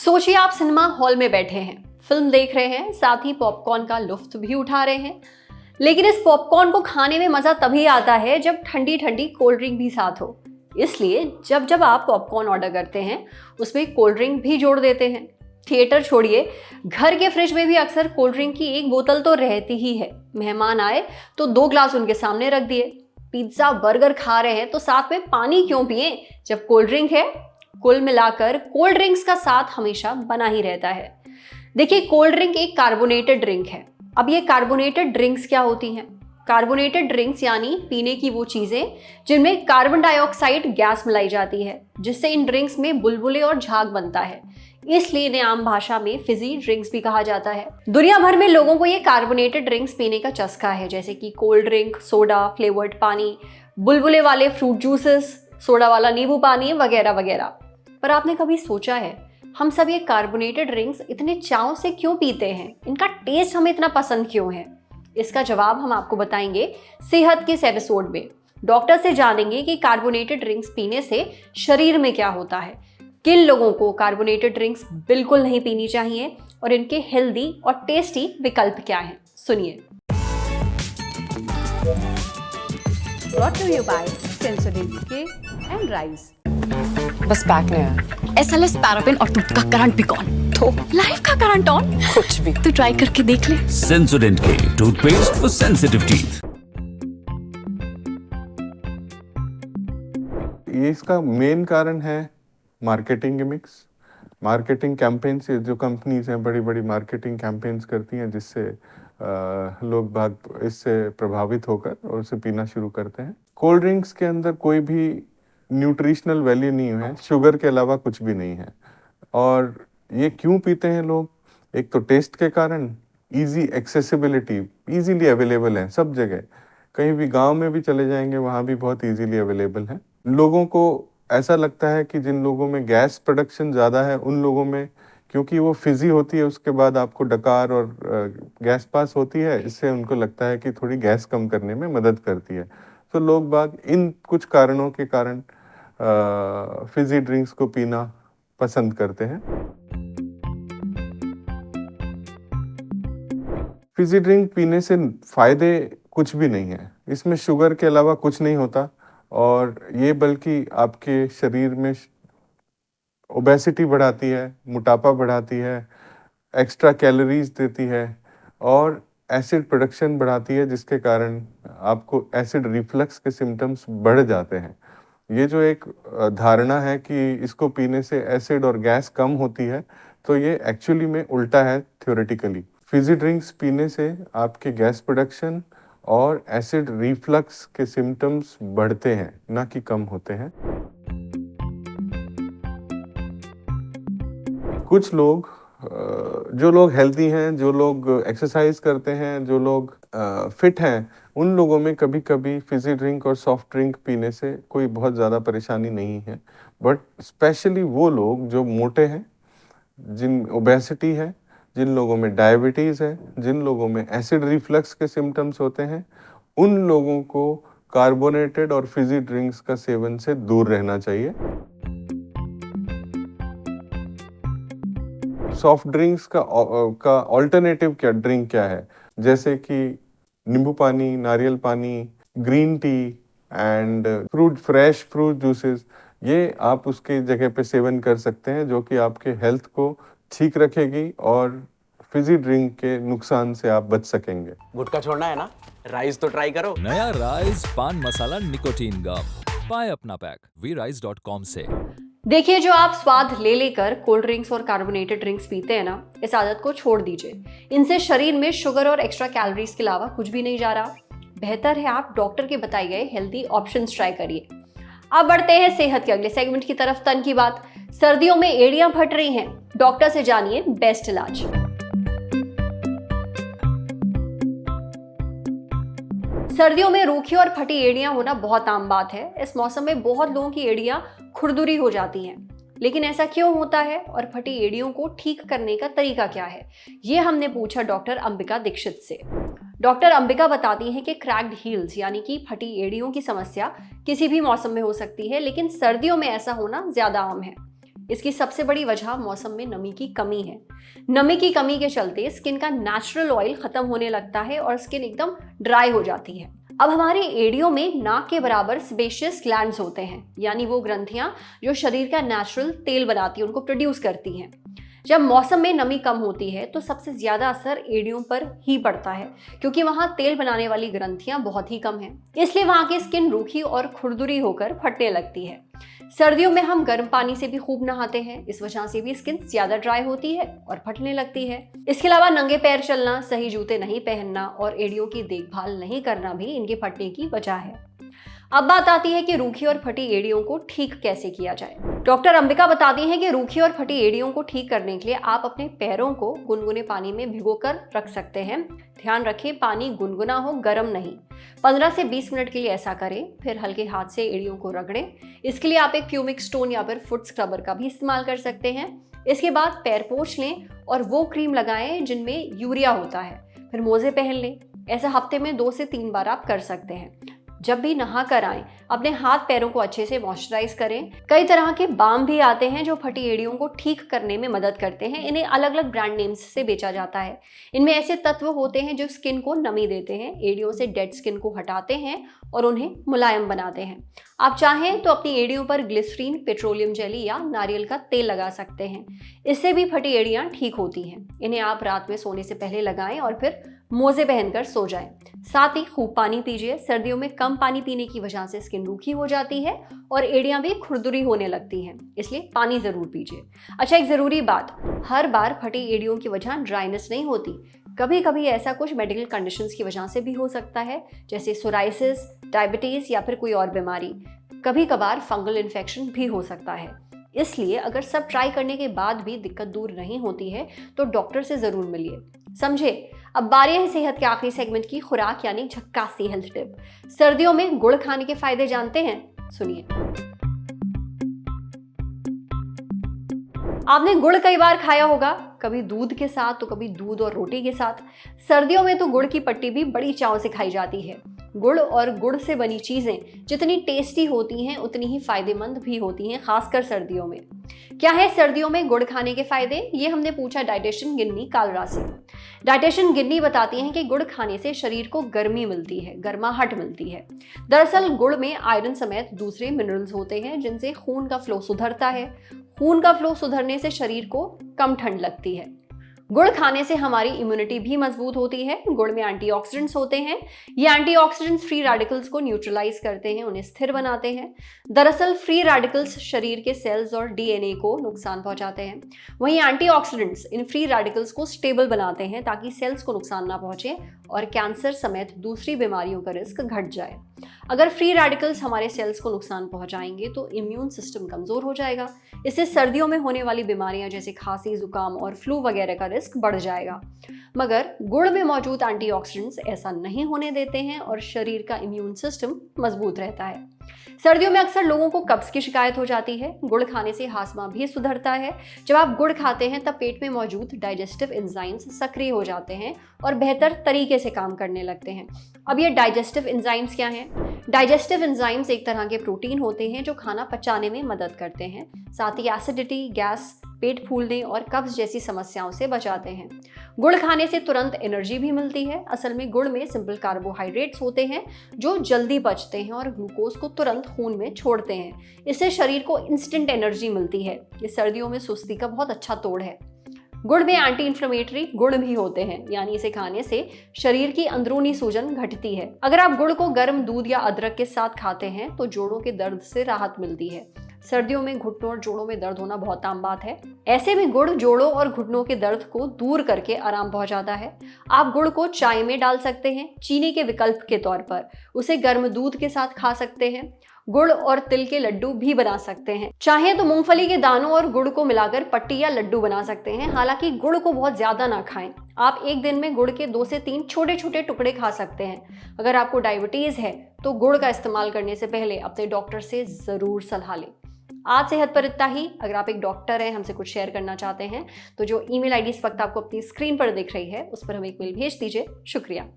सोचिए आप cinema hall में बैठे हैं, फिल्म देख रहे हैं, साथ ही पॉपकॉर्न का लुत्फ भी उठा रहे हैं। लेकिन इस पॉपकॉर्न को खाने में मजा तभी आता है जब ठंडी ठंडी कोल्ड ड्रिंक भी साथ हो। इसलिए जब जब आप पॉपकॉर्न ऑर्डर करते हैं उसमें कोल्ड ड्रिंक भी जोड़ देते हैं। थिएटर छोड़िए, घर के फ्रिज में भी अक्सर कोल्ड ड्रिंक की एक बोतल तो रहती ही है। मेहमान आए तो 2 ग्लास उनके सामने रख दिए। पिज्जा बर्गर खा रहे हैं तो साथ में पानी क्यों पिए जब कोल्ड ड्रिंक है। कुल मिलाकर कोल्ड ड्रिंक्स का साथ हमेशा बना ही रहता है। देखिए, कोल्ड ड्रिंक एक कार्बोनेटेड ड्रिंक है। अब ये कार्बोनेटेड ड्रिंक्स क्या होती हैं? कार्बोनेटेड ड्रिंक्स यानी पीने की वो चीजें जिनमें कार्बन डाइऑक्साइड गैस मिलाई जाती है, जिससे इन ड्रिंक्स में बुलबुले और झाग बनता है। इसलिए इन्हें आम भाषा में फिजी ड्रिंक्स भी कहा जाता है। दुनिया भर में लोगों को ये कार्बोनेटेड ड्रिंक्स पीने का चस्का है, जैसे कि कोल्ड ड्रिंक, सोडा, फ्लेवर्ड पानी, बुलबुले वाले फ्रूट जूसेस, सोडा वाला नींबू पानी वगैरह वगैरह। पर आपने कभी सोचा है हम सब ये कार्बोनेटेड ड्रिंक्स इतने चाव से क्यों पीते हैं? इनका टेस्ट हमें इतना पसंद क्यों है? इसका जवाब हम आपको बताएंगे सेहत के इस एपिसोड में। डॉक्टर से जानेंगे कि कार्बोनेटेड ड्रिंक्स पीने से शरीर में क्या होता है, किन लोगों को कार्बोनेटेड ड्रिंक्स बिल्कुल नहीं पीनी चाहिए और इनके हेल्दी और टेस्टी विकल्प क्या हैं। सुनिए। Brought to you by Sensodyne K and Rise। बस बैक नहीं आया। SLS पैराफिन और दूध का करंट भी कौन? तो लाइफ का करंट ऑन? कुछ भी। तो ट्राई करके देख ले। Sensodyne K toothpaste for sensitive teeth. ये इसका मेन कारण है मार्केटिंग गिमिक्स, मार्केटिंग कैंपेन्स। जो कंपनीज हैं बड़ी बड़ी मार्केटिंग कैंपेन्स करती हैं, जिससे लोग बाग इससे प्रभावित होकर और उसे पीना शुरू करते हैं। कोल्ड ड्रिंक्स के अंदर कोई भी न्यूट्रिशनल वैल्यू नहीं है, शुगर के अलावा कुछ भी नहीं है। और ये क्यों पीते हैं लोग? एक तो टेस्ट के कारण, इजी एक्सेसिबिलिटी, इजीली अवेलेबल है सब जगह। कहीं भी गांव में भी चले जाएंगे वहाँ भी बहुत इजीली अवेलेबल है। लोगों को ऐसा लगता है कि जिन लोगों में गैस प्रोडक्शन ज़्यादा है उन लोगों में, क्योंकि वो फिजी होती है, उसके बाद आपको डकार और गैस पास होती है, इससे उनको लगता है कि थोड़ी गैस कम करने में मदद करती है। तो लोग बाग इन कुछ कारणों के कारण फिजी ड्रिंक्स को पीना पसंद करते हैं। फिजी ड्रिंक पीने से फायदे कुछ भी नहीं है। इसमें शुगर के अलावा कुछ नहीं होता और ये बल्कि आपके शरीर में ओबेसिटी बढ़ाती है, मोटापा बढ़ाती है, एक्स्ट्रा कैलोरीज देती है और एसिड प्रोडक्शन बढ़ाती है, जिसके कारण आपको एसिड रिफ्लक्स के सिम्टम्स बढ़ जाते हैं। ये जो एक धारणा है कि इसको पीने से एसिड और गैस कम होती है, तो ये एक्चुअली में उल्टा है थ्योरेटिकली। फिजी ड्रिंक्स पीने से आपके गैस प्रोडक्शन और एसिड रिफ्लक्स के सिम्टम्स बढ़ते हैं, ना कि कम होते हैं। कुछ लोग, जो लोग हेल्दी हैं, जो लोग एक्सरसाइज करते हैं, जो लोग फिट हैं, उन लोगों में कभी कभी फिजी ड्रिंक और सॉफ्ट ड्रिंक पीने से कोई बहुत ज़्यादा परेशानी नहीं है। बट स्पेशली वो लोग जो मोटे हैं, जिन ओबेसिटी है, जिन लोगों में डायबिटीज़ है, जिन लोगों में एसिड रिफ्लक्स के सिम्टम्स होते हैं, उन लोगों को कार्बोनेटेड और फिजी ड्रिंक्स का सेवन से दूर रहना चाहिए। सॉफ्ट ड्रिंक्स का ऑल्टरनेटिव ड्रिंक क्या है? जैसे कि नींबू पानी, नारियल पानी, green tea and fresh fruit juices, ये आप उसके जगह पे सेवन कर सकते हैं, जो कि आपके हेल्थ को ठीक रखेगी और फिजी ड्रिंक के नुकसान से आप बच सकेंगे। गुटखा छोड़ना है ना? राइस तो ट्राई करो। नया राइस पान मसाला निकोटीन गम। पाए अपना पैक vrise.com से। देखिए, जो आप स्वाद ले लेकर कोल्ड ड्रिंक्स और कार्बोनेटेड ड्रिंक्स पीते हैं ना, इस आदत को छोड़ दीजिए। इनसे शरीर में शुगर और एक्स्ट्रा कैलोरीज के अलावा कुछ भी नहीं जा रहा। बेहतर है आप डॉक्टर के बताए गए हेल्दी ऑप्शंस ट्राई करिए। अब बढ़ते हैं सेहत के अगले सेगमेंट की तरफ। तन की बात। सर्दियों में एड़ियां फट रही हैं, डॉक्टर से जानिए बेस्ट इलाज। सर्दियों में रूखी और फटी एड़ियां होना बहुत आम बात है। इस मौसम में बहुत लोगों की एड़ियां खुरदुरी हो जाती हैं। लेकिन ऐसा क्यों होता है और फटी एड़ियों को ठीक करने का तरीका क्या है, ये हमने पूछा डॉक्टर अंबिका दीक्षित से। डॉक्टर अंबिका बताती हैं कि क्रैक्ड हील्स यानी कि फटी एड़ियों की समस्या किसी भी मौसम में हो सकती है, लेकिन सर्दियों में ऐसा होना ज्यादा आम है। इसकी सबसे बड़ी वजह मौसम में नमी की कमी है। नमी की कमी के चलते स्किन का नेचुरल ऑयल खत्म होने लगता है और स्किन एकदम ड्राई हो जाती है। अब हमारे एड़ियों में नाक के बराबर सेबेशियस ग्लैंड्स होते हैं, यानी वो ग्रंथियां जो शरीर का नेचुरल तेल बनाती है, उनको प्रोड्यूस करती हैं। जब मौसम में नमी कम होती है तो सबसे ज्यादा असर एड़ियों पर ही पड़ता है, क्योंकि वहां तेल बनाने वाली ग्रंथियां बहुत ही कम हैं। इसलिए वहां की स्किन रूखी और खुरदुरी होकर फटने लगती है। सर्दियों में हम गर्म पानी से भी खूब नहाते हैं, इस वजह से भी स्किन ज्यादा ड्राई होती है और फटने लगती है। इसके अलावा नंगे पैर चलना, सही जूते नहीं पहनना और एड़ियों की देखभाल नहीं करना भी इनके फटने की वजह है। अब बात आती है कि रूखी और फटी एड़ियों को ठीक कैसे किया जाए। डॉक्टर अंबिका बताती हैं कि रूखी और फटी एड़ियों को ठीक करने के लिए आप अपने पैरों को गुनगुने पानी में भिगोकर रख सकते हैं। ध्यान रखें, पानी गुनगुना हो, गर्म नहीं। 15 से 20 मिनट के लिए ऐसा करें, फिर हल्के हाथ से एड़ियों को रगड़ें। इसके लिए आप एक प्यूमिक स्टोन या फिर फुट स्क्रबर का भी इस्तेमाल कर सकते हैं। इसके बाद पैर पोंछ लें और वो क्रीम लगाएं जिनमें यूरिया होता है, फिर मोजे पहन लें। ऐसा हफ्ते में 2 से 3 बार आप कर सकते हैं। जब भी नहा कर आएं, अपने हाथ पैरों को अच्छे से मॉइस्चराइज करें। कई तरह के बाम भी आते हैं जो फटी एड़ियों को ठीक करने में मदद करते हैं। इन्हें अलग अलग ब्रांड नेम्स से बेचा जाता है। इनमें ऐसे तत्व होते हैं जो स्किन को नमी देते हैं, एड़ियों से डेड स्किन को हटाते हैं और उन्हें मुलायम बनाते हैं। आप चाहें तो अपनी एड़ियों पर ग्लिसरीन, पेट्रोलियम जेली या नारियल का तेल लगा सकते हैं। इससे भी फटी एड़ियां ठीक होती हैं। इन्हें आप रात में सोने से पहले लगाएं और फिर मोजे पहनकर सो जाएं। साथ ही खूब पानी पीजिए। सर्दियों में कम पानी पीने की वजह से स्किन रूखी हो जाती है और एड़ियां भी खुरदुरी होने लगती हैं, इसलिए पानी जरूर पीजिए। अच्छा, एक जरूरी बात, हर बार फटी एड़ियों की वजह ड्राइनेस नहीं होती। कभी कभी ऐसा कुछ मेडिकल कंडीशंस की वजह से भी हो सकता है, जैसे सोराइसिस, डायबिटीज या फिर कोई और बीमारी। कभी कभार फंगल इन्फेक्शन भी हो सकता है। इसलिए अगर सब ट्राई करने के बाद भी दिक्कत दूर नहीं होती है तो डॉक्टर से जरूर मिलिए। समझे? अब बारी है सेहत के आखिरी सेगमेंट की, खुराक यानी झक्कासी हेल्थ टिप। सर्दियों में गुड़ खाने के फायदे जानते हैं? सुनिए। आपने गुड़ कई बार खाया होगा, कभी दूध के साथ तो कभी दूध और रोटी के साथ। सर्दियों में तो गुड़ की पट्टी भी बड़ी चाव से खाई जाती है। गुड़ और गुड़ से बनी चीजें जितनी टेस्टी होती हैं उतनी ही फायदेमंद भी होती हैं, खासकर सर्दियों में। क्या है सर्दियों में गुड़ खाने के फायदे? ये हमने पूछा डाइटिशियन गिन्नी कालरा से। डाइटिशियन गिन्नी बताती हैं कि गुड़ खाने से शरीर को गर्मी मिलती है, गर्माहट मिलती है। दरअसल गुड़ में आयरन समेत दूसरे मिनरल्स होते हैं जिनसे खून का फ्लो सुधरता है। खून का फ्लो सुधरने से शरीर को कम ठंड लगती है। गुड़ खाने से हमारी इम्यूनिटी भी मजबूत होती है। गुड़ में एंटीऑक्सीडेंट्स होते हैं। ये एंटीऑक्सीडेंट्स फ्री रेडिकल्स को न्यूट्रलाइज करते हैं, उन्हें स्थिर बनाते हैं। दरअसल फ्री रेडिकल्स शरीर के सेल्स और डीएनए को नुकसान पहुंचाते हैं, वहीं एंटीऑक्सीडेंट्स इन फ्री रेडिकल्स को स्टेबल बनाते हैं ताकि सेल्स को नुकसान ना पहुंचे और कैंसर समेत दूसरी बीमारियों का रिस्क घट जाए। अगर फ्री रेडिकल्स हमारे सेल्स को नुकसान पहुंचाएंगे तो इम्यून सिस्टम कमजोर हो जाएगा। इससे सर्दियों में होने वाली बीमारियां जैसे खांसी, जुकाम और फ्लू वगैरह का रिस्क बढ़ जाएगा। मगर गुड़ में मौजूद एंटीऑक्सीडेंट्स ऐसा नहीं होने देते हैं और शरीर का इम्यून सिस्टम मजबूत रहता है। सर्दियों में अक्सर लोगों को कब्ज की शिकायत हो जाती है। गुड़ खाने से हाजमा भी सुधरता है। जब आप गुड़ खाते हैं तब पेट में मौजूद डाइजेस्टिव एंजाइम्स सक्रिय हो जाते हैं और बेहतर तरीके से काम करने लगते हैं। अब ये डाइजेस्टिव एंजाइम्स क्या हैं? डाइजेस्टिव एंजाइम्स एक तरह के प्रोटीन होते हैं जो खाना पचाने में मदद करते हैं, साथ ही एसिडिटी, गैस, पेट फूलने और कब्ज जैसी समस्याओं से बचाते हैं। गुड़ खाने से तुरंत एनर्जी भी मिलती है। असल में गुड़ में सिंपल कार्बोहाइड्रेट्स होते हैं जो जल्दी पचते हैं और ग्लूकोज को तुरंत खून में छोड़ते हैं। इससे शरीर को इंस्टेंट एनर्जी मिलती है। ये सर्दियों में सुस्ती का बहुत अच्छा तोड़ है। गुड़ में एंटी इन्फ्लेमेटरी गुण भी होते हैं, यानी इसे खाने से शरीर की अंदरूनी सूजन घटती है। अगर आप गुड़ को गर्म दूध या अदरक के साथ खाते हैं तो जोड़ों के दर्द से राहत मिलती है। सर्दियों में घुटनों और जोड़ों में दर्द होना बहुत आम बात है। ऐसे में गुड़ जोड़ों और घुटनों के दर्द को दूर करके आराम पहुंचाता है। आप गुड़ को चाय में डाल सकते हैं चीनी के विकल्प के तौर पर। उसे गर्म दूध के साथ खा सकते हैं। गुड़ और तिल के लड्डू भी बना सकते हैं। चाहे तो मूंगफली के दानों और गुड़ को मिलाकर पट्टी या लड्डू बना सकते हैं। हालांकि गुड़ को बहुत ज्यादा ना खाएं। आप एक दिन में गुड़ के 2 से 3 छोटे छोटे टुकड़े खा सकते हैं। अगर आपको डायबिटीज है तो गुड़ का इस्तेमाल करने से पहले अपने डॉक्टर से जरूर सलाह लें। आज सेहत पर इतना ही। अगर आप एक डॉक्टर हैं, हमसे कुछ शेयर करना चाहते हैं तो जो ईमेल आईडी इस वक्त आपको अपनी स्क्रीन पर दिख रही है उस पर हमें एक मेल भेज दीजिए। शुक्रिया।